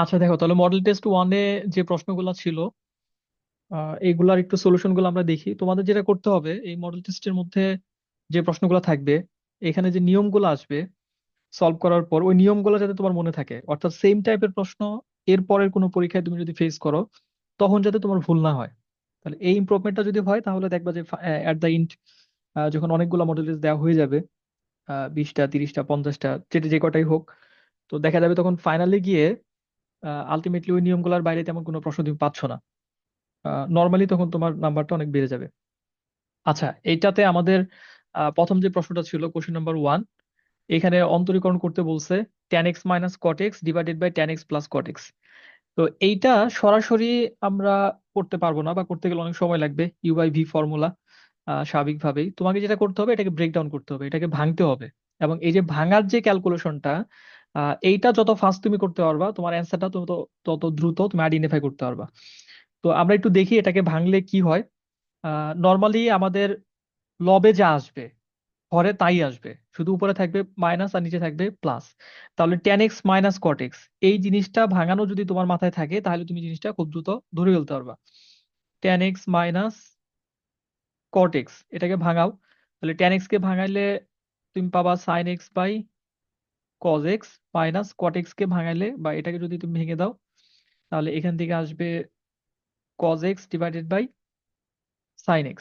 আচ্ছা দেখো, তাহলে মডেল টেস্ট ওয়ানে যে প্রশ্নগুলো ছিল এইগুলার একটু সলিউশন গুলো আমরা দেখি। তোমাদের যেটা করতে হবে, এই মডেল টেস্টের মধ্যে যে প্রশ্নগুলো থাকবে, এখানে যে নিয়মগুলো আসবে সলভ করার পর, ওই নিয়মগুলো যাতে তোমার মনে থাকে, অর্থাৎ সেম টাইপের প্রশ্ন এর পরের কোনো পরীক্ষায় তুমি যদি ফেস করো, তখন যাতে তোমার ভুল না হয়। তাহলে এই ইমপ্রুভমেন্টটা যদি হয়, তাহলে দেখবা যে অ্যাট দ্য এন্ড যখন অনেকগুলো মডেল টেস্ট দেওয়া হয়ে যাবে, 20টা 30টা 50টা, যেটা যে কটাই হোক, তো দেখা যাবে তখন ফাইনালে গিয়ে আলটিমেটলি ওই নিয়মগুলোর বাইরে তেমন কোনো প্রশ্ন তুমি পাচ্ছ না। নর্মালি তখন তোমার নাম্বারটা অনেক বেড়ে যাবে। আচ্ছা, এইটাতে আমাদের প্রথম যে প্রশ্নটা ছিল, কোশ্চেন নাম্বার 1, এখানে অন্তরীকরণ করতে বলছে tan x minus cot x divided by tan x plus cot x. তো এইটা সরাসরি আমরা করতে পারবো না, বা করতে গেলে অনেক সময় লাগবে, ইউ বাই ভি ফর্মুলা। স্বাভাবিকভাবেই তোমাকে যেটা করতে হবে, এটাকে ব্রেক ডাউন করতে হবে, এটাকে ভাঙতে হবে। এবং এই যে ভাঙার যে ক্যালকুলেশনটা, এইটা যত ফাস্ট তুমি করতে পারবা, তোমার অ্যান্সারটা তত তত দ্রুত তুমি আইডেন্টিফাই করতে পারবা। তো আমরা একটু দেখি এটাকে ভাঙলে কি হয়। নর্মালি আমাদের লবে যা আসবে, হরে তাই আসবে, শুধু উপরে থাকবে মাইনাস আর নিচে থাকবে প্লাস। তাহলে tan x minus cot x, এই জিনিসটা ভাঙানো যদি তোমার মাথায় থাকে, তাহলে তুমি জিনিসটা খুব দ্রুত ধরে ফেলতে পারবা। tan x minus cot x, এটাকে ভাঙাও। তাহলে tan x কে ভাঙাইলে তুমি পাবা sin x by cos x, minus cot x কে ভাঙাইলে, বা এটাকে যদি তুমি ভেঙে দাও, তাহলে এখান থেকে আসবে cos x divided by sin x।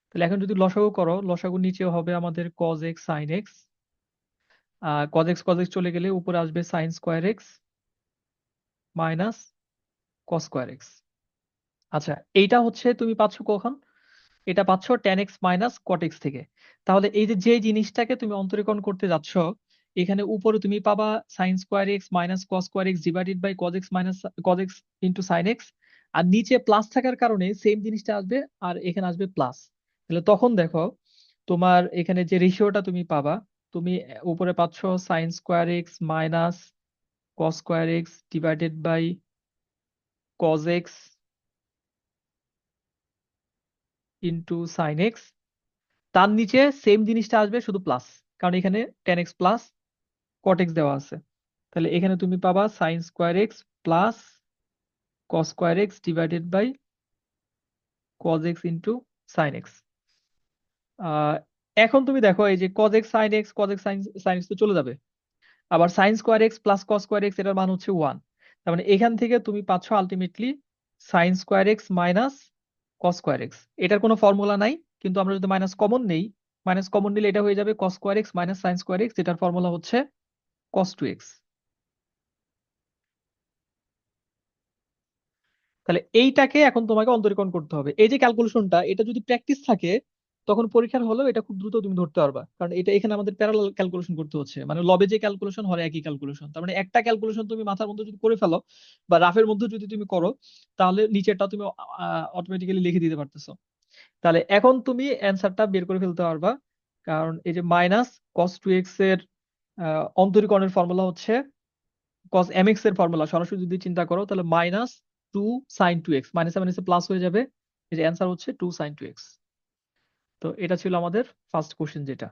তাহলে এখন যদি লসাগু করো, লসাগুর নিচে হবে আমাদের cos x sin x। cos x চলে গেলে উপরে আসবে sin square x minus cos square x. আচ্ছা, এইটা হচ্ছে তুমি পাচ্ছ কখন? এটা পাচ্ছ tan x minus cot x থেকে। তাহলে এই যে যে জিনিসটাকে তুমি অন্তরীকরণ করতে যাচ্ছ, এখানে উপরে তুমি পাবা sin square x minus cos square x divided by cos x minus cos x into sin x। আর নিচে প্লাস থাকার কারণে সেম জিনিসটা আসবে, আর এখানে আসবে প্লাস। তাহলে তখন দেখো, তোমার এখানে যে রেশিওটা তুমি পাবা, তুমি উপরে পাচ্ছ sin square x minus cos square x divided by cos x into sin x। তার নিচে সেম জিনিসটা আসবে, শুধু প্লাস, কারণ এখানে tan x plus cot x দেওয়া আছে। তাহলে এখানে তুমি পাবা sin square x plus cos square x divided by cos x into sin x। আহ এখন তুমি দেখো, এই যে cos x sin x, cos x sin x তো চলে যাবে, আবার sin square x plus cos square x, এটার মান হচ্ছে 1। তার মানে এখান থেকে তুমি পাচ্ছ ultimately sin square x minus cos square x. এটার কোনো ফর্মুলা নাই, কিন্তু আমরা যদি মাইনাস কমন নেই, মাইনাস কমন নিলে এটা হয়ে যাবে cos square x minus sin square x, যেটার ফর্মুলা হচ্ছে cos 2x। তাহলে এইটাকে এখন তোমাকে অন্তরীকরণ করতে হবে। এই যে ক্যালকুলেশনটা, এটা যদি প্র্যাকটিস থাকে, তখন পরীক্ষার হলেও এটা খুব দ্রুত তুমি ধরতে পারবা, কারণ এটা এখানে আমাদের প্যারালাল ক্যালকুলেশন করতে হচ্ছে, মানে লবে যে ক্যালকুলেশন হয় একই ক্যালকুলেশন। তার মানে একটা ক্যালকুলেশন তুমি মাথার মধ্যে যদি করে ফেলো, বা রাফের মধ্যে যদি তুমি করো, তাহলে নিচেরটা তুমি অটোমেটিক্যালি লিখে দিতে পারতেছো। তাহলে এখন তুমি অ্যান্সারটা বের করে ফেলতে পারবা, কারণ এই যে মাইনাস cos 2x এর অন্তরীকরণের ফর্মুলা হচ্ছে cos mx এর ফর্মুলা। সরাসরি যদি চিন্তা করো, তাহলে মাইনাস 2 sin 2x, মাইনাসে মাইনাসে প্লাস হয়ে যাবে, এই যে অ্যান্সার হচ্ছে 2 sin 2x। তো এটা ছিল আমাদের ফার্স্ট কোশ্চেন যেটা।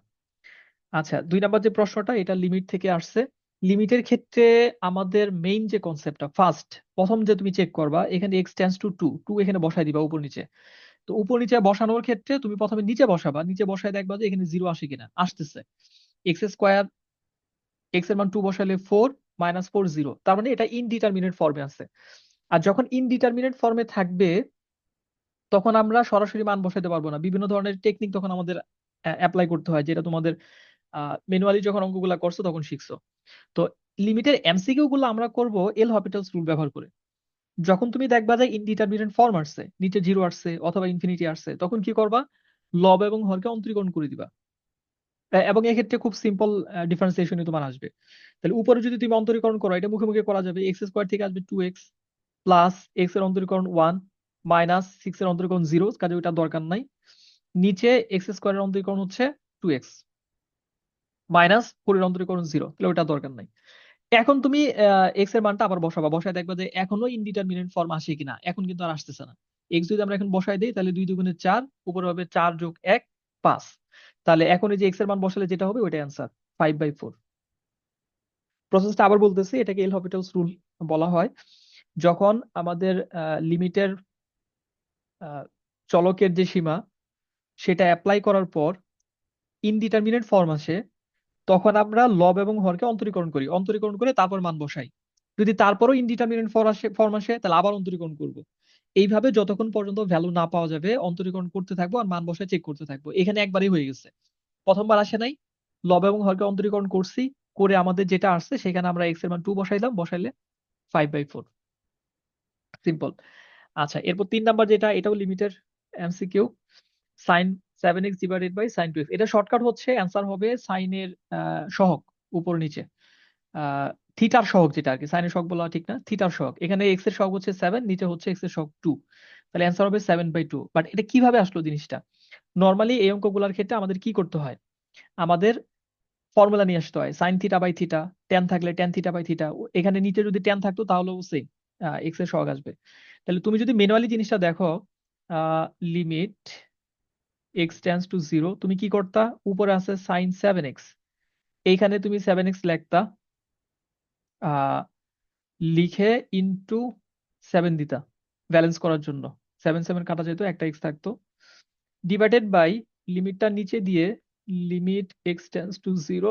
আচ্ছা, 2 নাম্বার যে প্রশ্নটা, এটা লিমিট থেকে আসছে। লিমিটের ক্ষেত্রে আমাদের মেইন যে কনসেপ্টটা, প্রথম যে তুমি চেক করবা, এখানে x টেন্ডস টু 2, 2 এখানে বসাই দিবা উপর নিচে। তো উপর নিচে বসানোর ক্ষেত্রে তুমি প্রথমে নিচে বসাবা, নিচে বসায় দেখবা যে এখানে জিরো আসে কিনা, আসতেছে। এক্স স্কোয়ার, এক্স এর মান 2 বসালে 4, মাইনাস 4 0, তার মানে এটা ইনডিটারমিনেট ফর্মে আছে। আর যখন ইনডিটারমিনেট ফর্মে থাকবে, তখন আমরা সরাসরি মান বসাতে পারবো না, বিভিন্ন ধরনের টেকনিক তখন আমাদের অ্যাপ্লাই করতে হয়, যেটা তোমাদের ম্যানুয়ালি যখন অঙ্কগুলা করছো তখন শিখছো। তো লিমিটের এমসিকিউ গুলো আমরা করব এল হপিটালস রুল ব্যবহার করে। যখন তুমি দেখবা যে ইনডিটারমিনেট ফর্ম আসছে, নিচে জিরো আসছে অথবা ইনফিনিটি আসছে, তখন কি করবা? লব এবং হরকে অন্তরীকরণ করে দিবা। এবং এক্ষেত্রে খুব সিম্পল ডিফারেন্সিয়েশনই তোমার আসবে। তাহলে উপরে যদি তুমি অন্তরীকরণ করো, এটা মুখে মুখে করা যাবে, এক্স স্কোয়ার থেকে আসবে 2x, প্লাস এক্স এর অন্তরীকরণ 1, মাইনাস 6 এর অন্তরীকরণ 0, কাজে ওইটা দরকার নাই। নিচে এক্স স্কোয়ারের অন্তরীকরণ হচ্ছে 2x, মাইনাস 4 এর অন্তরীকরণ 0, তাহলে ওইটা দরকার নাই। এখন তুমি এক্স এর মানটা আবার বসাবা, বসায় দেখবা যে এখনো ইনডিটারমিনেট ফর্ম আসে কিনা। এখন কিন্তু আর আসতেছে না। এক্স যদি আমরা এখন বসাই দিই, তাহলে 2 2 4, উপরে হবে 4 যোগ 1, 5। তাহলে এখন এই যে এক্স এর মান বসালে যেটা হবে ওইটা অ্যান্সার, 5/4। প্রসেসটা আবার বলতেছি, এটাকে এল হপিটালস রুল বলা হয়। যখন আমাদের লিমিটের চলকের যে সীমা সেটা অ্যাপ্লাই করার পর ইনডিটারমিনেট ফর্ম আসে, তখন আমরা লব এবং হরকে অন্তরীকরণ করি, অন্তরীকরণ করে তারপর মান বসাই। যদি তারপরও ইনডিটারমিনেট ফর্ম আসে তাহলে আবার অন্তরীকরণ করব। এইভাবে যতক্ষণ পর্যন্ত ভ্যালু না পাওয়া যাবে অন্তরীকরণ করতে থাকবো আর মান বসায় চেক করতে থাকবো। এখানে একবারই হয়ে গেছে, প্রথমবার আসে নাই। লব এবং হরকে অন্তরীকরণ করছি, করে আমাদের যেটা আসছে সেখানে আমরা এক্স এর মান 2 বসাইলাম, বসাইলে 5/4। সিম্পল। আচ্ছা, এরপর 3 নাম্বার যেটা, এটাও লিমিটের MCQ. Sine 7x divided by sine 2x, এটা শর্টকাট হচ্ছে অ্যান্সার হবে সাইনের সহগ উপর নিচে, আহ থিটার সহগ, যেটা আর কি সাইনের সহগ বলা ঠিক না, থিটার সহগ। এখানে এক্স এর সহগ হচ্ছে 7, নিচে হচ্ছে এক্স এর সহগ 2, তাহলে অ্যান্সার হবে 7/2। বাট এটা কিভাবে আসলো জিনিসটা? নর্মালি এই অঙ্কগুলোর ক্ষেত্রে আমাদের কি করতে হয়, আমাদের ফর্মুলা নিয়ে আসতে হয়, sine theta by theta, tan থাকলে ট্যান থিটা বাই থিটা। এখানে নিচে যদি ট্যান থাকতো তাহলেও সেম এক্স এর সহগ আসবে। তাহলে তুমি যদি ম্যানুয়ালি জিনিসটা দেখো, limit x tends to zero, তুমি কি করতা, উপরে আছে সাইন 7x, এইখানে তুমি 7x লিখতা, আহ লিখে ইনটু 7 দিতা ব্যালেন্স করার জন্য, 7 7 কাটা যেত, একটা এক্স থাকতো, ডিভাইডেড বাই লিমিটটা নিচে দিয়ে limit x tends to zero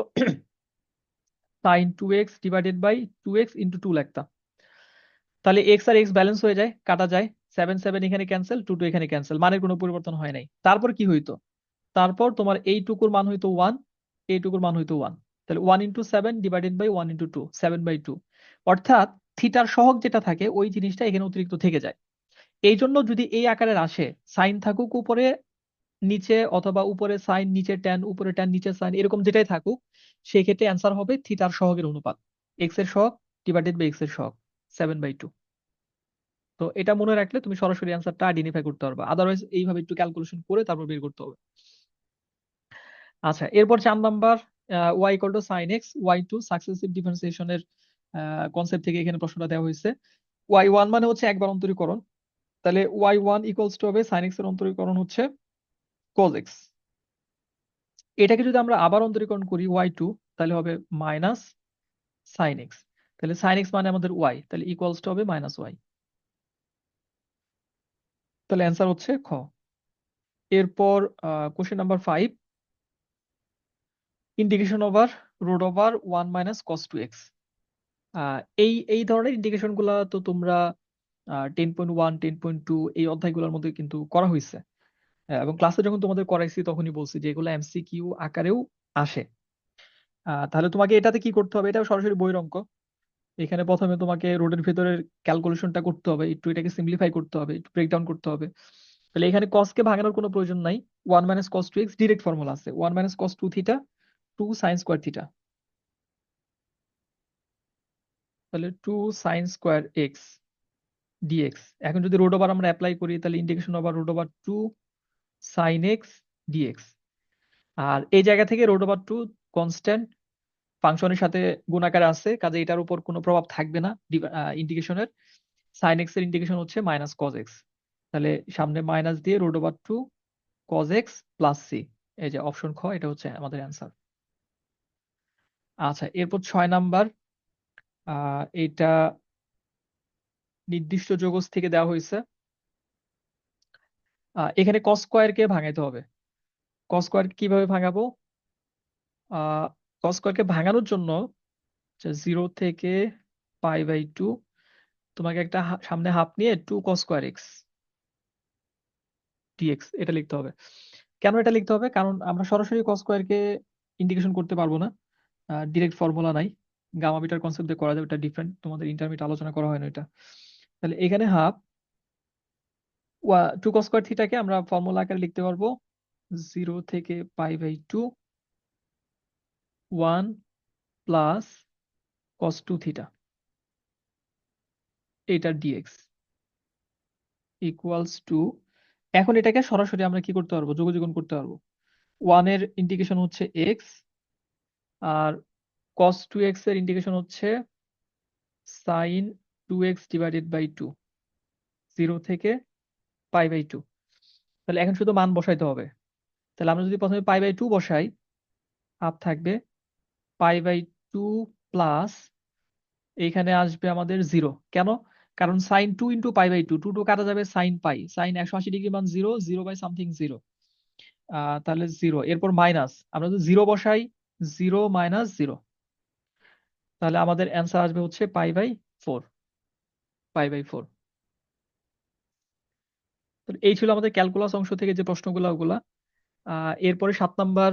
sine 2x divided by 2x into 2 লিখতা। তাহলে এক্স আর এক্স ব্যালেন্স হয়ে যায়, কাটা যায়, 7 7 এখানে ক্যান্সেল, 2 2 এখানে ক্যান্সেল, মানের কোনো পরিবর্তন হয় নাই। তারপর কি হইতো, তারপর তোমার এইটুকুর মান হইতো 1, এইটুকুর মান হইতো 1। তাহলে 1 × 7 ডিভাইডেড বাই 1 × 2, 7/2। অর্থাৎ থিটার সহগ যেটা থাকে ওই জিনিসটা এখানে অতিরিক্ত থেকে যায়। এই জন্য যদি এই আকারের আসে, সাইন থাকুক উপরে নিচে, অথবা উপরে সাইন নিচে ট্যান, উপরে ট্যান নিচে সাইন, এরকম যেটাই থাকুক, সেই ক্ষেত্রে অ্যান্সার হবে থিটার সহগের অনুপাত, এক্স এর সহগ ডিভাইডেড বাই এক্স এর সহগ, 7/2। তো এটা মনে রাখলে তুমি সরাসরি অ্যান্সারটা আইডেন্টিফাই করতে পারবে, আদারওয়াইজ এইভাবে একটু ক্যালকুলেশন করে তারপর বের করতে হবে। আচ্ছা, এরপর 4 number, y equal to sine x y two, successive ডিফারেন্সিয়েশনের কনসেপ্ট থেকে এখানে প্রশ্নটা দেওয়া হয়েছে। ওয়াই ওয়ান মানে হচ্ছে একবার অন্তরীকরণ, তাহলে ওয়াই ওয়ান ইকুয়ালস টু হবে সাইন এক্স এর অন্তরীকরণ হচ্ছে কজ এক্স। এটাকে যদি আমরা আবার অন্তরীকরণ করি ওয়াই টু, তাহলে হবে মাইনাস সাইন এক্স। তাহলে সাইন এক্স মানে আমাদের ওয়াই, তাহলে ইকুয়ালস টু হবে মাইনাস ওয়াই। তাহলে অ্যান্সার হচ্ছে খ। এরপর question number 5, integration over root over 1 - cos 2x। এই এই ধরনের ইন্টিগ্রেশন গুলা তো তোমরা 10.1 10.2 এই অধ্যায়গুলোর মধ্যে কিন্তু করা হয়েছে। এবং ক্লাসে যখন তোমাদের করাইছি তখনই বলছি যে এগুলো এমসিকিউ আকারেও আসে। তাহলে তোমাকে এটাতে কি করতে হবে, এটা সরাসরি বইয়ের অঙ্ক। এখানে প্রথমে তোমাকে রোডের ভেতরের ক্যালকুলেশনটা করতে হবে, একটু এটাকে সিম্পলিফাই করতে হবে, একটু ব্রেকডাউন করতে হবে। তাহলে এখানে কসকে ভাঙানোর কোনো প্রয়োজন নাই, 1 - cos 2x ডিরেক্ট ফর্মুলা আছে, 1 - cos 2 থিটা 2 sin² থিটা, তাহলে 2 sin² x ডিএক্স। এখন যদি রুট ওভার আমরা অ্যাপ্লাই করি, তাহলে integration over root over 2 sin x dx. আর এই জায়গা থেকে রুট ওভার 2 কনস্ট্যান্ট ফাংশনের সাথে গুণাকারে আছে, কাজে এটার উপর কোনো প্রভাব থাকবে না ইন্টিগ্রেশনের। সাইন এক্স এর ইন্টিগ্রেশন হচ্ছে মাইনাস কজ এক্স, তাহলে সামনে মাইনাস দিয়ে root over 2 cos x plus C. এই যে অপশন খ, এটা হচ্ছে আমাদের অ্যান্সার। আচ্ছা, এরপর 6 নাম্বার, এটা নির্দিষ্ট যোগজ থেকে দেওয়া হয়েছে। এখানে কস স্কয়ারকে ভাঙাইতে হবে। কস স্কয়ার কিভাবে ভাঙাবো, কস স্কয়ারকে ভাঙানোর জন্য 0 থেকে π/2, তোমাকে একটা সামনে হাফ নিয়ে 2 cos² x ডিএক্স এটা লিখতে হবে। কেন এটা লিখতে হবে, কারণ আমরা সরাসরি কস স্কয়ারকে ইন্টিগ্রেশন করতে পারবো না, ডিরেক্ট ফর্মুলা নাই। গামা বিটার কনসেপ্ট দিয়ে করা যাবে, এটা ডিফারেন্ট, তোমাদের ইন্টারমিডিয়েট আলোচনা করা হয় না এটা। তাহলে এখানে হাফ 2 cos² থিটাকে আমরা ফর্মুলা আকারে লিখতে পারবো 0 থেকে π/2 1 প্লাস cos 2 থিটা, এটা ডিএক্স ইকুয়ালস টু, এখন এটাকে সরাসরি আমরা কি করতে পারবো, যোগজীকরণ করতে পারবো। 1 এর ইন্টিগ্রেশন হচ্ছে এক্স, আর cos 2x এর ইন্টিগ্রেশন হচ্ছে sin 2x ডিভাইডেড বাই 2, 0 থেকে π/2। তাহলে এখন শুধু মান বসাইতে হবে। তাহলে আমরা যদি প্রথমে π/2 বসাই, হাফ থাকবে π/2 প্লাস এইখানে আসবে আমাদের 0। কেন? কারণ সাইন 2 × π/2, 2 কাটা যাবে, সাইন পাই, সাইন 180 ডিগ্রি মান 0, 0/something 0, তাহলে 0। এরপর মাইনাস, আমরা যদি 0 বসাই, 0 - 0, তাহলে আমাদের অ্যান্সার আসবে হচ্ছে π/4, π/4। তো এই ছিল আমাদের ক্যালকুলাস অংশ থেকে যে প্রশ্নগুলো, ওগুলা। এরপরে 7 নাম্বার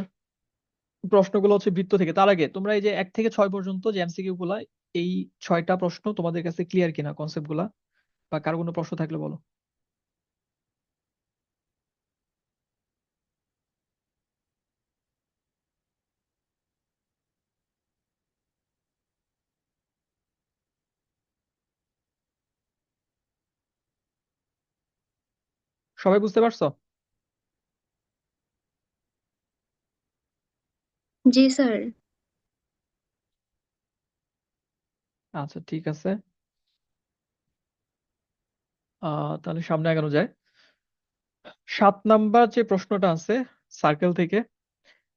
প্রশ্নগুলো হচ্ছে বৃত্ত থেকে। তার আগে তোমরা এই যে 1 থেকে 6 পর্যন্ত যে এমসিকিউ গুলা, এই 6টা প্রশ্ন তোমাদের কাছে ক্লিয়ার কিনা কনসেপ্ট গুলা, বা কারো কোনো প্রশ্ন থাকলে বলো। সবাই বুঝতে পারছো? জি স্যার। আচ্ছা, ঠিক আছে। তাহলে সামনে এগোনো যায়। 7 নাম্বার যে প্রশ্নটা আছে সার্কেল থেকে,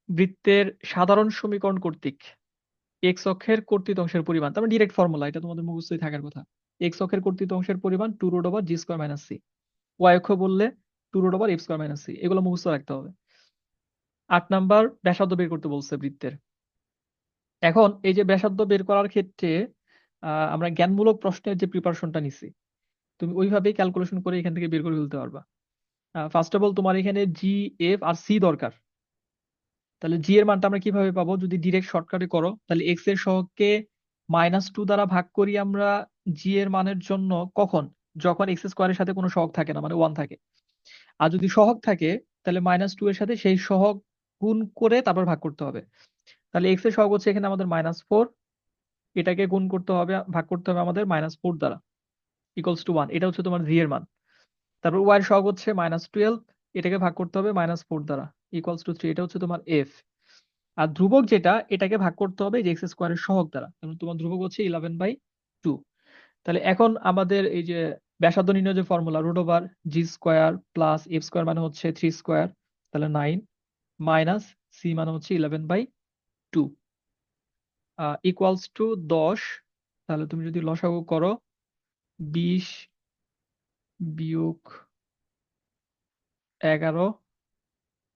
বৃত্তের সাধারণ সমীকরণ কর্তৃক এক্স অক্ষের কর্তৃত অংশের পরিমাণ, তার ডিরেক্ট ফর্মুলা, এটা তোমাদের মুখস্থই থাকার কথা। এক্স অক্ষের কর্তৃত অংশের পরিমাণ 2√g²-c, ওয়াই অক্ষ বললে 2√f²-c, এগুলো মুখস্থ রাখতে হবে। 8 নাম্বার ব্যাসার্ধ বের করতে বলছে বৃত্তের। এখন এই যে ব্যাসার্ধ বের করার ক্ষেত্রে আমরা জ্ঞানমূলক প্রশ্নের যে প্রিপারেশনটা নিছি, তুমি ওইভাবেই ক্যালকুলেশন করে এখান থেকে বের করে ফেলতে পারবা। ফার্স্ট অফ অল তোমার এখানে জি, এফ আর সি দরকার। তাহলে জি এর মানটা আমরা কিভাবে পাবো? যদি ডিরেক্ট শর্টকাটে করো, তাহলে এক্স এর সহগকে -2 দ্বারা ভাগ করি আমরা জি এর মানের জন্য। কখন? যখন এক্স স্কোয়ারের সাথে কোনো সহগ থাকে না, মানে 1 থাকে। আর যদি সহগ থাকে, তাহলে -2 এর সাথে সেই সহগ গুণ করে তারপর ভাগ করতে হবে। তাহলে এক্স এর সহগ হচ্ছে এখানে আমাদের -4, এটাকে গুণ করতে হবে, ভাগ করতে হবে আমাদের -4 দ্বারা, ইকুয়ালস টু 1। এটা হচ্ছে তোমার জি এর মান। তারপর ওয়াই এর সহগ হচ্ছে -12, এটাকে ভাগ করতে হবে -4 দ্বারা, ইকুয়ালস টু 3। এটা হচ্ছে তোমার এফ। আর ধ্রুবক যেটা, এটাকে ভাগ করতে হবে যে এক্স স্কোয়ারের সহগ দ্বারা, কারণ তোমার ধ্রুবক হচ্ছে 11/2। তাহলে এখন আমাদের এই যে ব্যাসার্ধ নির্ণয় যে ফর্মুলা, √g² + f² মানে হচ্ছে 3², তাহলে 9, মাইনাস সি মানে হচ্ছে 11/2, ইকুয়ালস টু 10। তাহলে তুমি যদি লসাগু করো, 20 বিয়োগ 11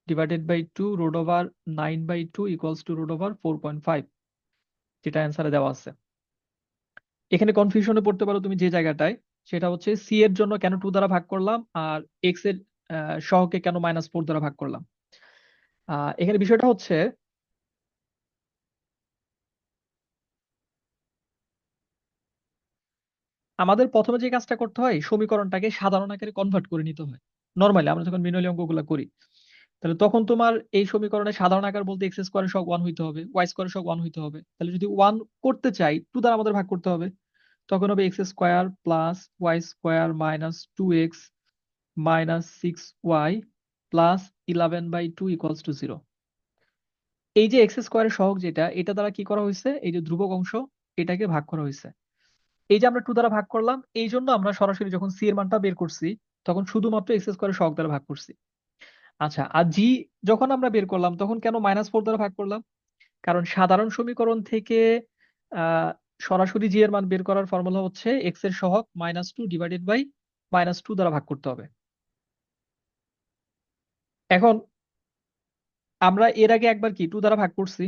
/2 √9/2 ইকুয়ালস টু √4.5, যেটা অ্যান্সারে দেওয়া আছে। এখানে কনফিউশনে পড়তে পারো তুমি যে জায়গাটায়, সেটা হচ্ছে সি এর জন্য কেন 2 দ্বারা ভাগ করলাম, আর এক্স এর সহগকে কেন -4 দ্বারা ভাগ করলাম। এখানে বিষয়টা হচ্ছে, আমাদের প্রথমে যে কাজটা করতে হয়, সমীকরণটাকে সাধারণ আকারে কনভার্ট করে নিতে হয়। নর্মালি আমরা যখন ম্যানুয়ালি অঙ্কগুলো করি, তাহলে তখন তোমার এই সমীকরণে সাধারণ আকার বলতে এক্স স্কোয়ারের সহগ 1 হইতে হবে, ওয়াই স্কোয়ারের সহগ 1 হইতে হবে। তাহলে যদি 1 করতে চাই, 2 দ্বারা আমাদের ভাগ করতে হবে। তখন হবে x² + y² - 2x -6y +11/2 equals to 0। এই যে এক্স স্কোয়ারের সহগ যেটা, এটা দ্বারা কি করা হয়েছে, এই যে ধ্রুবক অংশ, এটাকে ভাগ করা হয়েছে। এই যে আমরা 2 দ্বারা ভাগ করলাম, এই জন্য আমরা সরাসরি যখন সি এর মানটা বের করছি, তখন শুধুমাত্র এক্স স্কোয়ারের সহগ দ্বারা ভাগ করছি। আচ্ছা, আর জি যখন আমরা বের করলাম, তখন কেন -4 দ্বারা ভাগ করলাম? কারণ সাধারণ সমীকরণ থেকে আহ সরাসরি জি এর মান বের করার ফর্মুলা হচ্ছে এক্স এর সহগ -2 / -2 দ্বারা ভাগ করতে হবে। এখন আমরা এর আগে একবার কি 2 দ্বারা ভাগ করছি,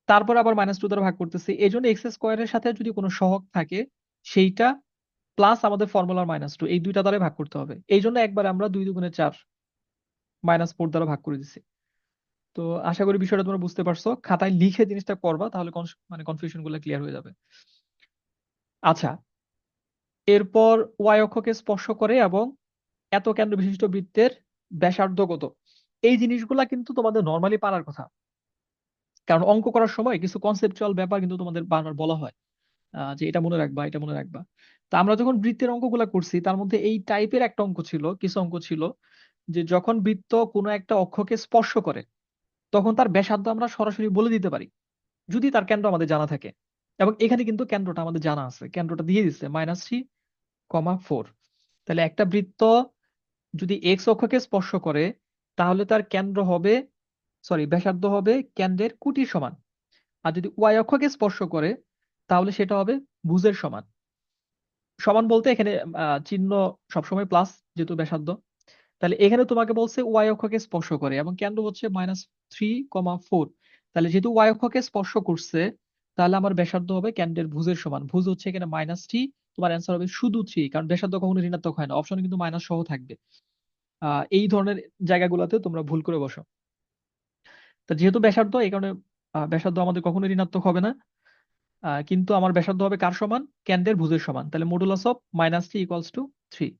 তারপর আবার -2 দ্বারা ভাগ করতেছি। এই জন্য এক্স স্কোয়ারের সাথে যদি কোনো সহগ থাকে, সেইটা প্লাস আমাদের ফর্মুলার -2, এই দুইটা দ্বারা ভাগ করতে হবে। এই জন্য একবার আমরা 2 × 4 -4 দ্বারা ভাগ করে দিছি। তো আশা করি বিষয়টা তোমরা বুঝতে পারছো। খাতায় লিখে জিনিসটা করবা, তাহলে মানে কনফিউশন গুলো ক্লিয়ার হয়ে যাবে। আচ্ছা, এরপর ওয়াই অক্ষকে স্পর্শ করে এবং এত কেন্দ্র বিশিষ্ট বৃত্তের ব্যাসার্ধ কত, এই জিনিসগুলা কিন্তু তোমাদের নর্মালি পারার কথা। কারণ অঙ্ক করার সময় কিছু কনসেপচুয়াল ব্যাপার কিন্তু তোমাদের বারবার বলা হয়, যে এটা মনে রাখবা, এটা মনে রাখবা। তা আমরা যখন বৃত্তের অঙ্কগুলা করছি, তার মধ্যে এই টাইপের একটা অঙ্ক ছিল, কিছু অঙ্ক ছিল, যে যখন বৃত্ত কোনো একটা অক্ষকে স্পর্শ করে, তখন তার ব্যাসার্ধ আমরা সরাসরি বলে দিতে পারি, যদি তার কেন্দ্র আমাদের জানা থাকে। এবং এখানে কিন্তু কেন্দ্রটা আমাদের জানা আছে, কেন্দ্রটা দিয়ে দিচ্ছে -3,4। তাহলে একটা বৃত্ত যদি এক্স অক্ষকে স্পর্শ করে, তাহলে তার কেন্দ্র হবে, সরি ব্যাসার্ধ হবে কেন্দ্রের কুটির সমান। আর যদি ওয়াই অক্ষকে স্পর্শ করে, তাহলে সেটা হবে ভুজের সমান। সমান বলতে এখানে চিহ্ন সবসময় প্লাস, যেহেতু ব্যাসার্ধ। তাহলে এখানে তোমাকে বলছে ওয়াই অক্ষকে স্পর্শ করে, এবং কেন্দ্র হচ্ছে -3,4। তাহলে যেহেতু ওয়াই অক্ষকে স্পর্শ করছে, তাহলে আমার ব্যাসার্ধ হবে কেন্দ্রের ভুজের সমান। ভুজ হচ্ছে এখানে -3। তোমার অ্যান্সার হবে শুধু 3, কারণ ব্যাসার্ধ কখনো ঋণাত্মক হয় না, অপশনে কিন্তু মাইনাস সহ থাকবে। এই ধরনের জায়গাগুলোতে তোমরা ভুল করে বসো। তো যেহেতু ব্যাসার্ধ, এই কারণে ব্যাসার্ধ আমাদের কখনো ঋণাত্মক হবে না। কিন্তু আমার ব্যাসার্ধ হবে কার সমান? কেন্দ্রের ভুজের সমান। তাহলে মডুলাস অফ -3 ইকুয়ালস টু 3।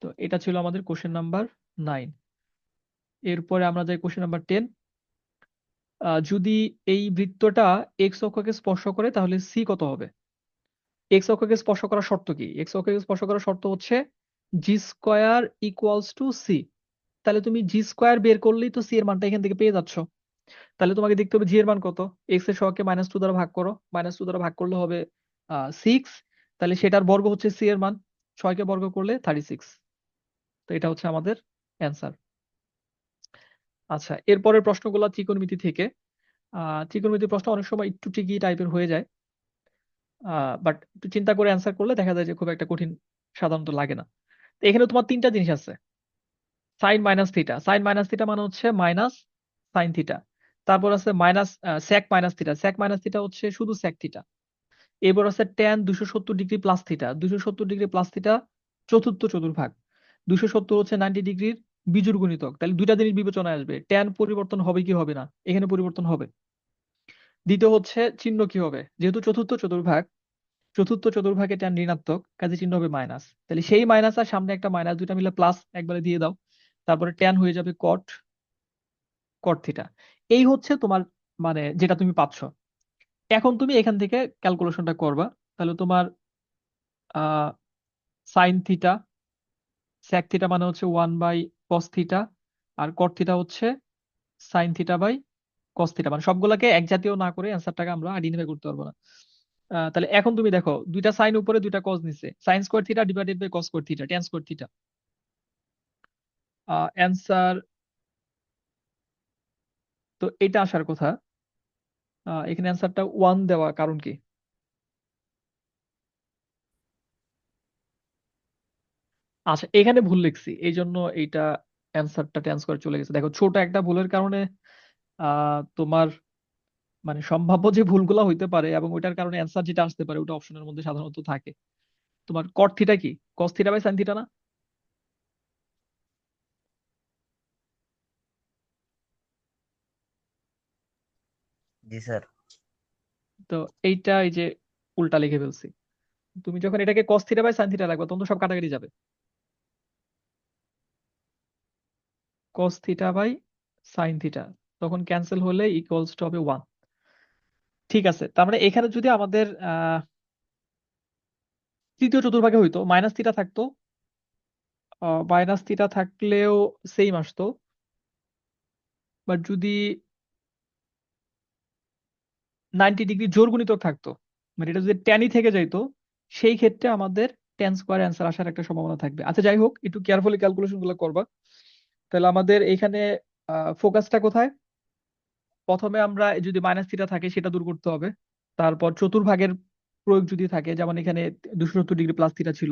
তো এটা ছিল আমাদের কোশ্চেন নাম্বার 9। এরপরে আমরা যাই কোশ্চেন নাম্বার 10। যদি এই বৃত্তটা এক্স অক্ষকে স্পর্শ করে, তাহলে সি কত হবে? এক্স অক্ষকে স্পর্শ করার শর্ত কি? এক্স অক্ষকে স্পর্শ করার শর্ত হচ্ছে G square equals two C. তাহলে তুমি জি স্কোয়ার বের করলেই তো সি এর মানটা এখান থেকে পেয়ে যাচ্ছ। তাহলে তোমাকে দেখতে হবে জি এর মান কত। এক্স এর সহগকে -2 দ্বারা ভাগ করো, -2 দ্বারা ভাগ করলে হবে 6। তাহলে সেটার বর্গ হচ্ছে সি এর মান, 6 কে বর্গ করলে 36। তো এটা হচ্ছে আমাদের অ্যান্সার। আচ্ছা, এরপরের প্রশ্নগুলো ত্রিকোণমিতি থেকে। ত্রিকোণমিতির প্রশ্ন অনেক সময় একটু ট্রিকি টাইপের হয়ে যায়, বাট একটু চিন্তা করে অ্যান্সার করলে দেখা যায় যে খুব একটা কঠিন সাধারণত লাগে না। তো এখানে তোমার তিনটা জিনিস আছে। Sine minus theta, sine minus theta মানে হচ্ছে মাইনাস সাইন থিটা। তারপর আছে minus sec minus theta, sec minus theta হচ্ছে শুধু সেক থিটা। এবার আছে tan 270 degree plus theta, 270 degree plus theta চতুর্থ চতুর্ভাগ। 270 হচ্ছে 90 ডিগ্রির বিজোড় গুণিতক। তাহলে দুইটা জিনিস বিবেচনায় আসবে, ট্যান পরিবর্তন হবে কি হবে না? এখানে পরিবর্তন হবে। দ্বিতীয় হচ্ছে চিহ্ন কি হবে, যেহেতু চতুর্থ চতুর্ভাগ, চতুর্থ চতুর্ভাগে ট্যান ঋণাত্মক, কাজে চিহ্ন হবে মাইনাস। তাহলে সেই মাইনাস আর সামনে একটা মাইনাস, দুইটা মিলে প্লাস একবারে দিয়ে দাও। তারপরে ট্যান হয়ে যাবে কট, কট থিটা। এই হচ্ছে তোমার মানে যেটা তুমি পাচ্ছ। এখন তুমি এখান থেকে ক্যালকুলেশনটা করবা। তাহলে তোমার আহ সাইন থিটা, সেক থিটা মানে হচ্ছে 1/cos থিটা, আর কট থিটা হচ্ছে sine theta by cos theta. মানে সবগুলোকে এক জাতীয় না করে অ্যান্সারটাকে আমরা আইডেন্টিফাই করতে পারবো না। তাহলে এখন তুমি দেখো, দুইটা সাইন উপরে দুইটা কস নিচে, sine square theta divided by cos square theta, tan square theta. Answer তো এটা আসার কথা। এখানে অ্যান্সারটা 1 দেওয়া কারণ কি? আচ্ছা, এখানে ভুল লিখছি, এই জন্য এইটা অ্যান্সারটা ট্যান স্কোয়ার চলে গেছে। দেখো, ছোট একটা ভুলের কারণে তোমার মানে সম্ভাব্য যে ভুলগুলো হইতে পারে এবং ওইটার কারণে অ্যান্সার যেটা আসতে পারে ওটা অপশনের মধ্যে সাধারণত থাকে। তোমার কট থিটা কি? Cos theta by sine theta না? জি স্যার। তো এইটা এই যে উল্টা লিখে ফেলছি। তুমি যখন এটাকে cos theta by sine theta রাখবে, তখন তো সব কাটাকাটি যাবে। Cos theta by sine theta তখন ক্যান্সেল হলে ইকুয়ালস টু হবে 1। ঠিক আছে, তার মানে এখানে যদি আমাদের তৃতীয় চতুর্ভাগে হইতো, মাইনাস থিটা থাকতো। মাইনাস থিটা থাকলেও সেম আসতো। বাট যদি 90 ডিগ্রি জোড় গুণিতক থাকতো, মানে এটা যদি ট্যানই থেকে যাইতো, সেই ক্ষেত্রে আমাদের ট্যান স্কোয়ার অ্যান্সার আসার একটা সম্ভাবনা থাকবে। আচ্ছা, যাই হোক, একটু কেয়ারফুলি ক্যালকুলেশন গুলো করবা। তাহলে আমাদের এখানে ফোকাসটা কোথায়? প্রথমে আমরা যদি মাইনাস থিটা থাকে সেটা দূর করতে হবে। তারপর চতুর্ভাগের প্রয়োগ যদি থাকে, যেমন এখানে 270 ডিগ্রি প্লাস থিটা ছিল,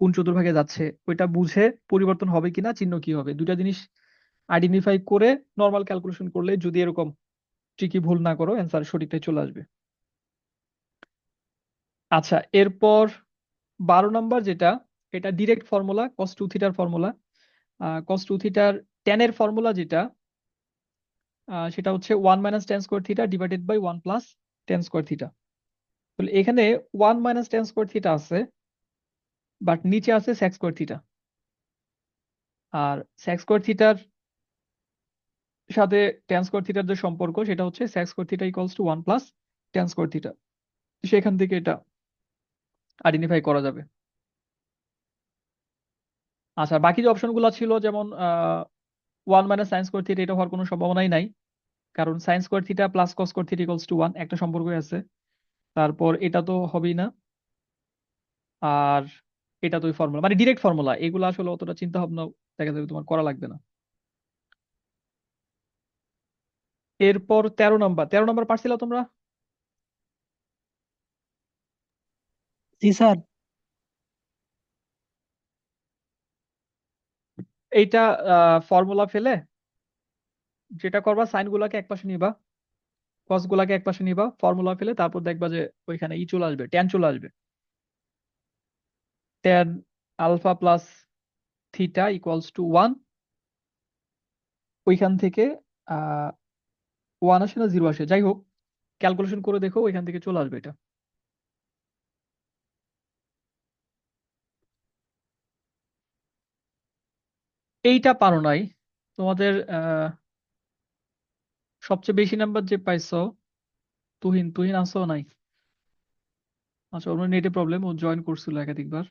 কোন চতুর্ভাগে যাচ্ছে ওইটা বুঝে পরিবর্তন হবে কিনা, চিহ্ন কি হবে, দুইটা জিনিস আইডেন্টিফাই করে নর্মাল ক্যালকুলেশন করলে, যদি এরকম ট্রিকি ভুল না করো, অ্যান্সার সঠিকটাই চলে আসবে। আচ্ছা, এরপর 12 নম্বর যেটা, এটা ডিরেক্ট ফর্মুলা, কস টু থিটার ফর্মুলা। কস টু থিটার ট্যানের ফর্মুলা যেটা, সেটা হচ্ছে 1 - tan² theta divided by 1 + tan² theta. তাহলে এখানে 1 - tan² থিটা আছে, বাট নিচে আছে sec² থিটা। আর sec² থিটার সাথে tan² থিটার যে সম্পর্ক, সেটা হচ্ছে sec² theta equals to 1 + tan² theta. সেখান থেকে এটা আইডেন্টিফাই করা যাবে। আচ্ছা, বাকি যে অপশনগুলো ছিল, যেমন 1 - sin² থিটা, এটা হওয়ার কোনো সম্ভাবনাই নাই, কারণ sin² theta plus cos² theta equals to 1, একটা সম্পর্কই আছে। তারপর এটা তো হবেই না। আর এটা তো ফর্মুলা, মানে ডিরেক্ট ফর্মুলা, এগুলো আসলে অতটা চিন্তা ভাবনা দেখা যাবে তোমার করা লাগবে না। এরপর 13 নম্বর, 13 নম্বর পারছিলা তোমরা? জি স্যার। এইটা ফর্মুলা ফেলে যেটা করবা, সাইন গুলাকে একপাশে নিবা, কস গুলাকে একপাশে নিবা, ফর্মুলা ফেলে তারপর দেখবা যে ওইখানে চলে আসবে, ট্যান চলে আসবে। Tan alpha plus theta equals to 1। ওইখান থেকে আহ 1 আসে না 0 আসে, যাই হোক ক্যালকুলেশন করে দেখো, ওইখান থেকে চলে আসবে এটা। এইটা পারো নাই। তোমাদের সবচেয়ে বেশি নাম্বার যে পাইছো, তুহিন, তুহিন আসো নাই? আচ্ছা, ওর নেটে প্রবলেম, ও জয়েন করছিল একাধিকবার।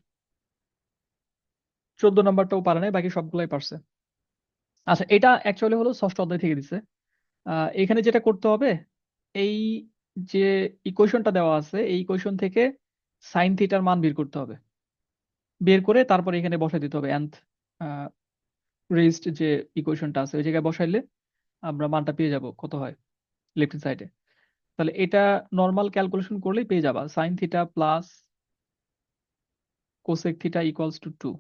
14 নাম্বারটাও পারে নাই, বাকি সবগুলাই পারছে। আচ্ছা, এটা অ্যাকচুয়ালি হলো ষষ্ঠ অধ্যায় থেকে দিছে। এখানে যেটা করতে হবে, এই যে ইকুয়েশনটা দেওয়া আছে, এই ইকুয়েশন থেকে সাইন থিটার মান বের করতে হবে। বের করে তারপরে এখানে বসাই দিতে হবে nth রেইজড যে ইকুয়েশনটা আছে, ওই জায়গায় বসাইলে আমরা মানটা পেয়ে যাব কত হয় লেফট সাইডে। তাহলে এটা নর্মাল ক্যালকুলেশন করলেই পেয়ে যাবা, sine theta plus cosec theta equals to 2।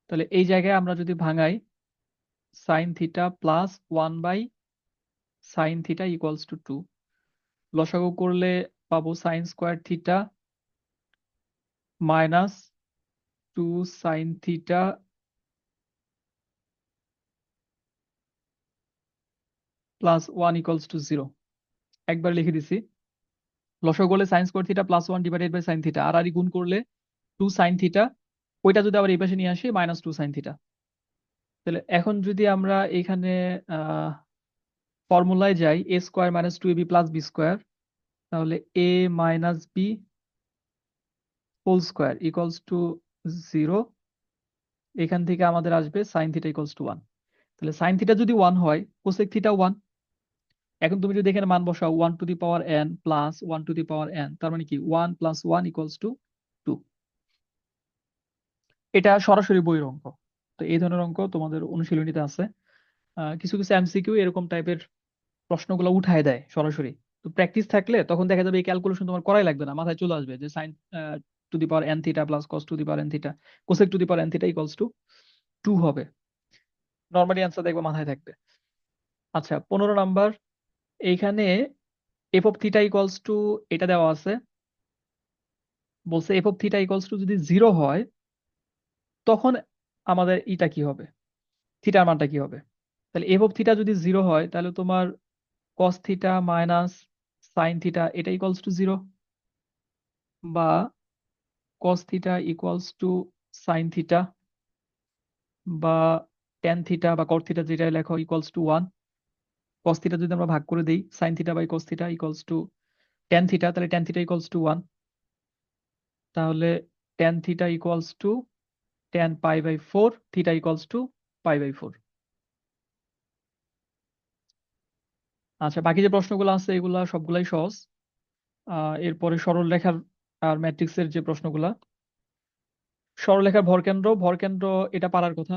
তাহলে এই জায়গায় আমরা যদি ভাঙাই, sine theta plus 1 by sine theta equals to 2, লসাগু করলে পাবো sine square theta minus 2 sine theta plus 1 equals to 0। একবার লিখে দিছি। লসাগু করলে sine square theta plus 1 divided by sine theta, আর গুণ করলে 2 সাইন থিটা, ওইটা যদি আবার এই পাশে নিয়ে আসি মাইনাস 2 সাইন থিটা। তাহলে এখন যদি আমরা এখানে আহ ফর্মুলায় যাই, a square minus 2ab plus b square, তাহলে a minus b whole square equals to 0। এখান থেকে আমাদের আসবে সাইন থিটা ইকুয়ালস টু 1। তাহলে সাইন থিটা যদি 1 হয়, কোসেক থিটা 1। এখন তুমি যদি এখানে মান বসাও 1 two the power n plus 1 two the power n, তার মানে কি 1 প্লাস 1 ইকুয়ালস টু 2। এটা সরাসরি বইয়ের অঙ্ক। তো এই ধরনের অঙ্ক তোমাদের অনুশীলনীতে আছে। কিছু কিছু এমসিকিউ এরকম টাইপের প্রশ্নগুলো উঠায় দেয় সরাসরি। তো প্র্যাকটিস থাকলে তখন দেখা যাবে এই ক্যালকুলেশন তোমার করাই লাগবে না, মাথায় চলে আসবে যে sine to the power n theta plus cos to the power n theta, cosec to the power n theta equals to 2 হবে। নর্মালি অ্যান্সার দেখবো মাথায় থাকবে। আচ্ছা, 15 নাম্বার। এইখানে F of theta equals two, এটা দেওয়া আছে, বলছে F of theta equals two যদি 0 হয়, তখন আমাদের ইটা কি হবে, থিটার মানটা কি হবে। তাহলে এফ অফ থিটা যদি 0 হয়, তাহলে তোমার cos theta minus sine theta এটা ইকুয়ালস টু 0, বা cos theta equals two sine theta, বা ট্যান থিটা বা কট থিটা যেটা লেখো ইকুয়ালস টু 1। cos থিটা যদি আমরা ভাগ করে দেই, sine theta by cos theta equals to tan theta, তাহলে ট্যান থিটা ইকুয়ালস টু 1। তাহলে tan theta equals to tan pi by 4, theta equals to pi by 4। আচ্ছা, বাকি যে প্রশ্নগুলো আছে এগুলা সবগুলাই সহজ। এরপরে সরলরেখার আর ম্যাট্রিক্সের যে প্রশ্নগুলা, সরলরেখার ভরকেন্দ্র, ভরকেন্দ্র এটা পারার কথা।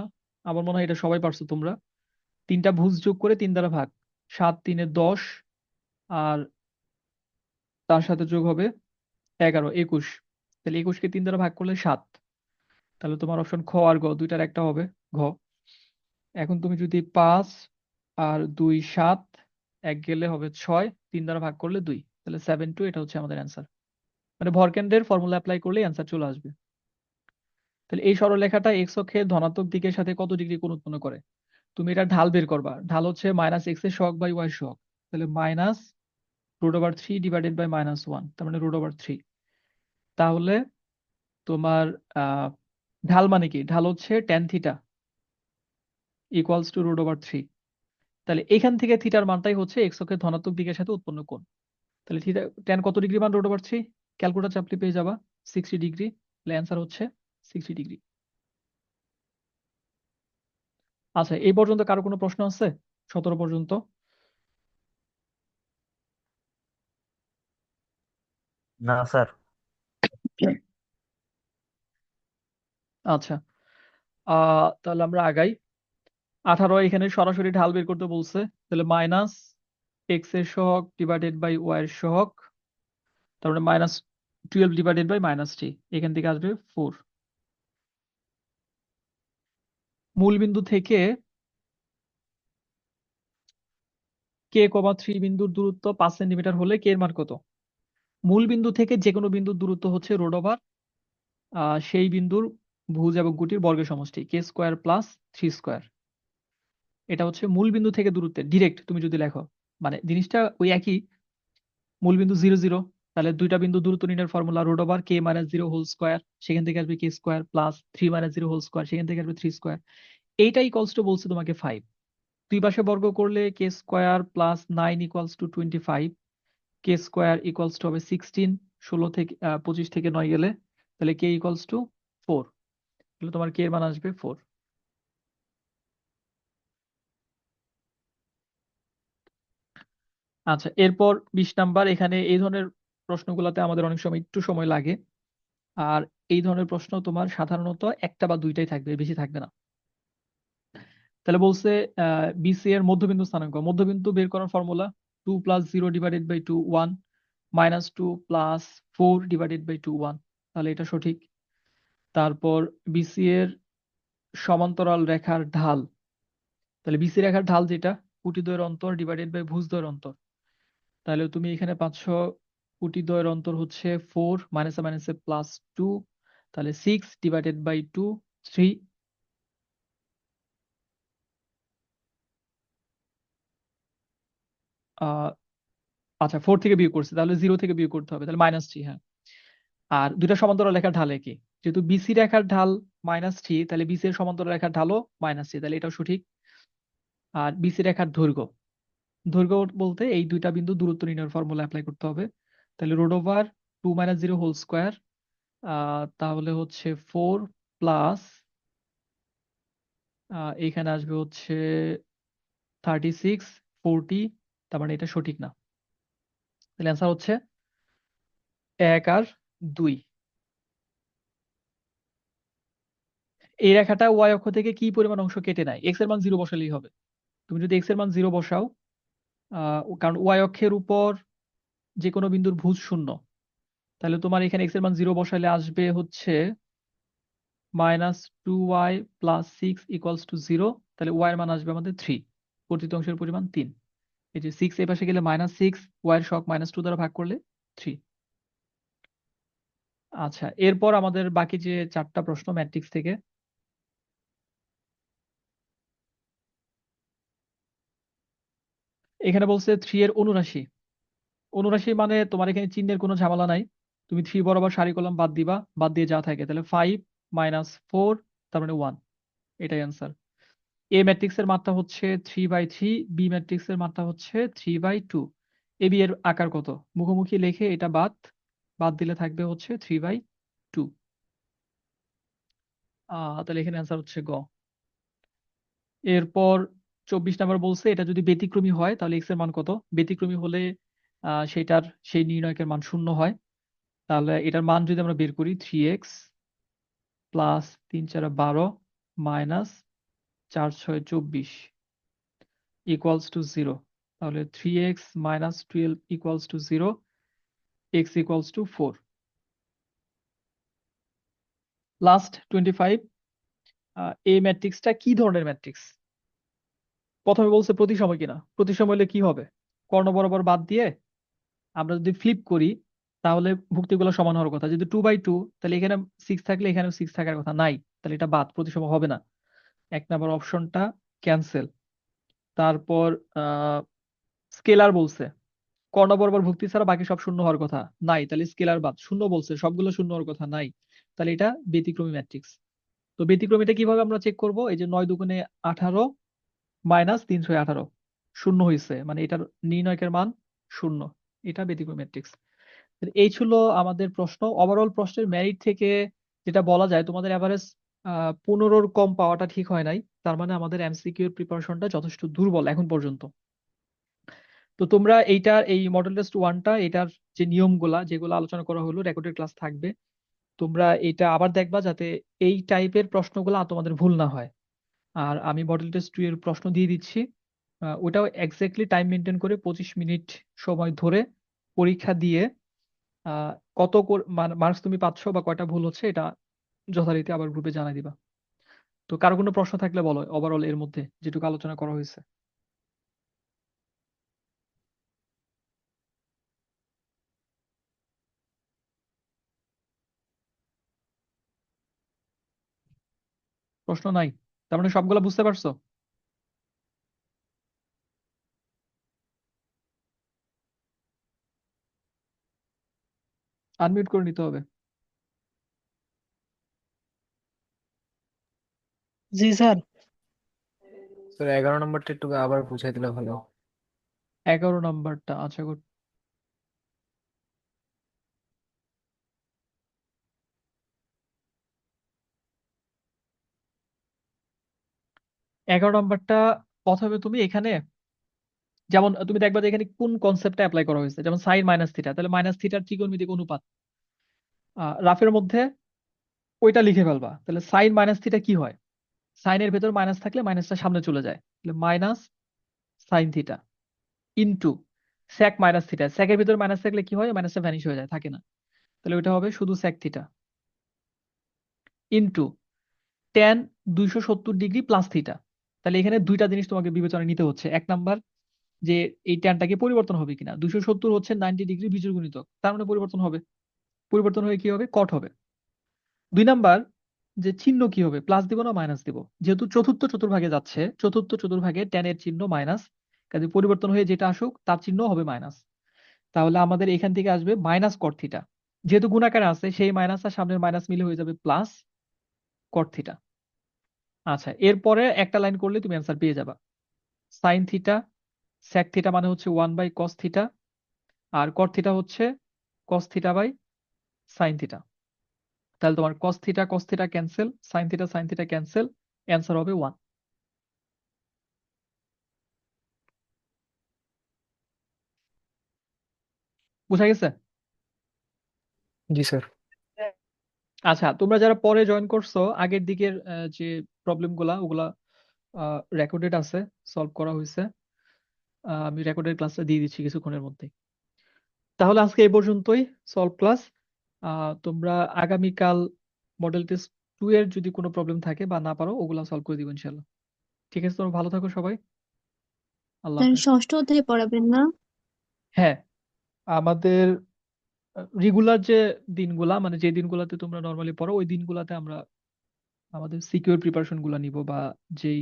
আমার মনে হয় এটা সবাই পারছো তোমরা। 3টা ভুজ যোগ করে 3 দ্বারা ভাগ, 7 3 10, আর তার সাথে যোগ হবে 11 21। তাহলে 21কে 3 দ্বারা ভাগ করলে 7। তাহলে তোমার অপশন খ আর গ দুইটার একটা হবে, ঘ। এখন তুমি যদি 5 আর 2 7, এক গেলে হবে 6, 3 দ্বারা ভাগ করলে 2, তাহলে 7 2, এটা হচ্ছে আমাদের অ্যান্সার। মানে ভরকেন্দ্রের ফর্মুলা অ্যাপ্লাই করলে অ্যান্সার চলে আসবে। তাহলে এই সরলরেখাটা এক্স অক্ষের ধনাত্মক দিকের সাথে কত ডিগ্রি কোণ উৎপন্ন করে? তুমি এটা ঢাল বের করবা, ঢাল হচ্ছে মাইনাস এক্স এর সহগ বাই ওয়াই এর সহগ। তাহলে মাইনাস √3 ডিভাইডেড বাই -1, তার মানে √3। তাহলে তোমার আহ ঢাল মানে কি, ঢাল হচ্ছে ট্যান থিটা ইকুয়ালস টু √3। তাহলে এখান থেকে থিটার মানটাই হচ্ছে এক্স অক্ষের ধনাত্মক দিকের সাথে উৎপন্ন কোণ। তাহলে থিটা ট্যান কত ডিগ্রি মান √3, ক্যালকুলেটর চাপলে পেয়ে যাবা 60 ডিগ্রি। তাহলে অ্যান্সার হচ্ছে 60 ডিগ্রি। আচ্ছা, এই পর্যন্ত কারো কোনো প্রশ্ন আছে? 17 পর্যন্ত? না স্যার। আচ্ছা, তাহলে আমরা আগাই। 18 এখানে সরাসরি ঢাল বের করতে বলছে। তাহলে মাইনাস এক্স এর সহগ ডিভাইডেড বাই ওয়াই এর সহগ, তার মানে 12 / -3 এখান থেকে আসবে 4। মূল বিন্দু থেকে k, 3 বিন্দুর দূরত্ব 5 সেন্টিমিটার হলে কে এর মান কত? মূল বিন্দু থেকে যে কোনো বিন্দুর দূরত্ব হচ্ছে রোড ওভার সেই বিন্দুর ভুজ এবং গুটির বর্গের সমষ্টি k² + 3²। এটা হচ্ছে মূল বিন্দু থেকে দূরত্বের ডিরেক্ট তুমি যদি লেখো, মানে জিনিসটা ওই একই। মূল বিন্দু 0, 0, তাহলে দুইটা বিন্দু দূরত্ব নির্ণয়ের ফর্মুলা √k - 0 হোল স্কয়ার, সেখান থেকে আসবে k² + 3 - 0 হোল স্কয়ার, সেখান থেকে আসবে 3²। এইটা ইকুয়ালস টু বলছে তোমাকে 5। দুই পাশে বর্গ করলে k² + 9 = 25, k² হবে 16, 25 থেকে 9 গেলে, তাহলে k = 4। তাহলে তোমার k এর মান আসবে 4। আচ্ছা, এরপর 20 নাম্বার। এখানে এই ধরনের প্রশ্নগুলোতে আমাদের অনেক সময় একটু সময় লাগে। আর এই ধরনের প্রশ্ন তোমার সাধারণত একটা বা দুইটাই থাকবে, বেশি থাকবে না। তাহলে বলছে বিসি এর মধ্যবিন্দু স্থানাঙ্ক। মধ্যবিন্দু বের করার ফর্মুলা 2 + 0/2 1 -2 + 4/2 1। তাহলে এটা সঠিক। তারপর বিসি এর সমান্তরাল রেখার ঢাল। তাহলে বিসি রেখার ঢাল যেটা, কুটিদ্বয়ের অন্তর / ভুজদ্বয়ের অন্তর। তাহলে তুমি এখানে পাচ্ছ কুটিদ্বয়ের অন্তর হচ্ছে 4, মাইনাসে মাইনাসে +2, তাহলে 6/2 3। আহ আচ্ছা, 4 থেকে বিয়োগ করছে, তাহলে 0 থেকে বিয়োগ করতে হবে, তাহলে -3। হ্যাঁ, আর দুইটা সমান্তরাল রেখার ঢাল একই, যেহেতু বিসি রেখার ঢাল -3, তাহলে বিসি এর সমান্তরাল রেখার ঢালও -3, তাহলে এটাও সঠিক। আর বিসি রেখার দৈর্ঘ্য, দৈর্ঘ্য বলতে এই দুইটা বিন্দু দূরত্ব নির্ণয়ের ফর্মুলা অ্যাপ্লাই করতে হবে। তাহলে √2 - 0 হোল স্কয়ার, তাহলে হচ্ছে 4 প্লাস এখানে আসবে হচ্ছে 36, 40। তার মানে এটা সঠিক না। তাহলে অ্যান্সার হচ্ছে 1 আর 2। এই রেখাটা ওয়াই অক্ষ থেকে কি পরিমাণ অংশ কেটে নেয়? এক্স এর মান 0 বসালেই হবে। তুমি যদি এক্স এর মান 0 বসাও, কারণ ওয়াই অক্ষের উপর যে কোনো বিন্দুর ভুজ 0, তাহলে তোমার এখানে এক্স এর মান 0 বসালে আসবে হচ্ছে -2y + 6 = 0। তাহলে ওয়াই এর মান আসবে আমাদের 3। প্রতিত অংশের পরিমাণ 3। এই যে 6 এই পাশে গেলে -6, ওয়াই এর শক -2 দ্বারা ভাগ করলে 3। আচ্ছা, এরপর আমাদের বাকি যে 4টা প্রশ্ন ম্যাট্রিক্স থেকে। এখানে বলছে 3 এর অনুরাশি। অনুরাশি মানে তোমার এখানে চিহ্নের কোনো ঝামেলা নাই। তুমি 3 বরাবর সারি কলম বাদ দিবা, বাদ দিয়ে যা থাকে, তাহলে 5 - 4, তার মানে 1। এটাই অ্যান্সার। এ ম্যাট্রিক্স এর মাত্রা হচ্ছে 3/3, বি ম্যাট্রিক্স এর মাত্রা হচ্ছে 3/2। এ বি এর আকার কত? মুখোমুখি লিখে এটা বাদ, বাদ দিলে থাকবে হচ্ছে 3/2। তাহলে এখানে অ্যান্সার হচ্ছে গ। এরপর 24 নাম্বার বলছে এটা যদি ব্যতিক্রমী হয় তাহলে এক্স এর মান কত? ব্যতিক্রমী হলে সেটার সেই নির্ণয়কের মান 0 হয়। তাহলে এটার মান যদি আমরা বের করি, 3x plus 3×4 = 12 minus 4×6 = 24 equals to 0। তাহলে 3x - 12 equals to 0, x equals to 4। Last 25। এই ম্যাট্রিক্সটা কি ধরনের ম্যাট্রিক্স? প্রথমে বলছে প্রতিসম কিনা। প্রতিসম হলে কি হবে? কর্ণ বরাবর বাদ দিয়ে আমরা যদি ফ্লিপ করি, তাহলে ভুক্তিগুলো সমান হওয়ার কথা। যদি 2/2, তাহলে এখানে 6 থাকলে এখানে 6 থাকার কথা নাই, তাহলে এটা বাদ, প্রতিসম হবে না। 1 নাম্বার অপশনটা ক্যান্সেল। তারপর স্কেলার বলছে কর্ণ বরাবর ভুক্তি ছাড়া বাকি সব শূন্য হওয়ার কথা, নাই, তাহলে স্কেলার বাদ। শূন্য বলছে সবগুলো শূন্য হওয়ার কথা, নাই, তাহলে এটা ব্যতিক্রমী ম্যাট্রিক্স। তো ব্যতিক্রমীটা কিভাবে আমরা চেক করব? এই যে 9 × 2 = 18 মাইনাস 318 শূন্য হয়েছে, মানে এটার নির্ণয়কের মান 0। এটা ব্যতিক্রমী ম্যাট্রিক্স। এই ছিল আমাদের প্রশ্ন। ওভারঅল প্রশ্নের মেরিট থেকে যেটা বলা যায়, তোমাদের এভারেজ 15-র কম পাওয়াটা ঠিক হয় নাই। তার মানে আমাদের এমসিকিউ এর প্রিপারেশনটা যথেষ্ট দুর্বল এখন পর্যন্ত। তো তোমরা এই মডেল টেস্ট 1টা, এটার যে নিয়মগুলা যেগুলো আলোচনা করা হলো, রেকর্ডেড ক্লাস থাকবে, তোমরা এটা আবার দেখবা যাতে এই টাইপের প্রশ্নগুলো আর তোমাদের ভুল না হয়। আর আমি মডেল টেস্ট 2 এর প্রশ্ন দিয়ে দিচ্ছি। ওটাও এক্স্যাক্টলি টাইম মেনটেন করে 25 মিনিট সময় ধরে পরীক্ষা দিয়ে কত মার্কস তুমি পাচ্ছ বা কয়টা ভুল হচ্ছে এটা যথারীতি আবার গ্রুপে জানাই দিবা। তো কারো কোনো প্রশ্ন থাকলে বলো ওভারঅল এর মধ্যে যেটুকু আলোচনা করা হয়েছে। প্রশ্ন নাই? তার মানে সবগুলা বুঝতে পারছো? আনমিউট করে নিতে হবে। জি স্যার। স্যার 11 নম্বরটা একটু আবার বুঝাই দিলে ভালো। 11 নাম্বারটা আচ্ছা গুড। 11 নাম্বারটা প্রথমে তুমি এখানে যেমন তুমি দেখবা যে এখানে কোন কনসেপ্টটা অ্যাপ্লাই করা হয়েছে, যেমন সাইন মাইনাস থিটা, তাহলে মাইনাস থিটার ত্রিকোণমিতিক অনুপাত রাফের মধ্যে ওইটা লিখে ফেলবা। তাহলে সাইন মাইনাস থিটা কি হয়? সাইনের ভেতর মাইনাস থাকলে মাইনাসটা সামনে চলে যায়, তাহলে minus sine theta into sec minus theta. স্যাকের ভিতর মাইনাস থাকলে কি হয়? মাইনাসটা ভ্যানিশ হয়ে যায়, থাকে না। তাহলে ওইটা হবে শুধু sec theta into tan 270 degree plus theta. তাহলে এখানে দুইটা জিনিস তোমাকে বিবেচনায় নিতে হচ্ছে। এক নাম্বার, যে এই ট্যানটা কি পরিবর্তন হবে কিনা। 270 হচ্ছে 90 ডিগ্রি বীজোড় গুণিতক, তার মানে পরিবর্তন হবে। পরিবর্তন হয়ে কি হবে? কট হবে। 2 নাম্বার, যে চিহ্ন কি হবে, প্লাস দিব না মাইনাস দিব। যেহেতু চতুর্থ চতুর্ভাগে যাচ্ছে, চতুর্থ চতুর্ভাগে ট্যানের চিহ্ন মাইনাস, কাজে পরিবর্তন হয়ে যেটা আসুক তার চিহ্ন হবে মাইনাস। তাহলে আমাদের এখান থেকে আসবে মাইনাস কট থিটা। যেহেতু গুণাকারে আছে সেই মাইনাস আর সামনের মাইনাস মিলে হয়ে যাবে প্লাস কট থিটা। আচ্ছা, এরপরে একটা লাইন করলে তুমি অ্যান্সার পেয়ে যাবা। সাইন থিটা sec থিটা মানে হচ্ছে 1/cos থিটা, আর cot থিটা হচ্ছে cos theta by sine theta. তাহলে তোমার cos theta cancel, sine theta cancel, answer হবে 1। বুঝা গেছে? জি স্যার। আচ্ছা, তোমরা যারা পরে জয়েন করছো আগের দিকের যে প্রবলেম গুলা ওগুলা রেকর্ডেড আছে, সলভ করা হয়েছে। আমি রেকর্ডেড ক্লাসটা দিয়ে দিচ্ছি কিছুক্ষণের মধ্যে। তাহলে আজকে এই পর্যন্তই সলভ ক্লাস। তোমরা আগামীকাল মডেল টেস্ট 2 এর যদি কোনো প্রবলেম থাকে বা না পারো ওগুলা সলভ করে দিবো ইনশাল্লাহ। ঠিক আছে, তোমরা ভালো থাকো সবাই। আল্লাহ স্যার হাফেজ। ষষ্ঠ অধ্যায় পড়াবেন না? হ্যাঁ, আমাদের রেগুলার যে দিনগুলা, মানে যে দিনগুলাতে তোমরা নর্মালি পড়ো ওই দিনগুলাতে আমরা আমাদের সিকিউর প্রিপারেশন গুলা নিব, বা যেই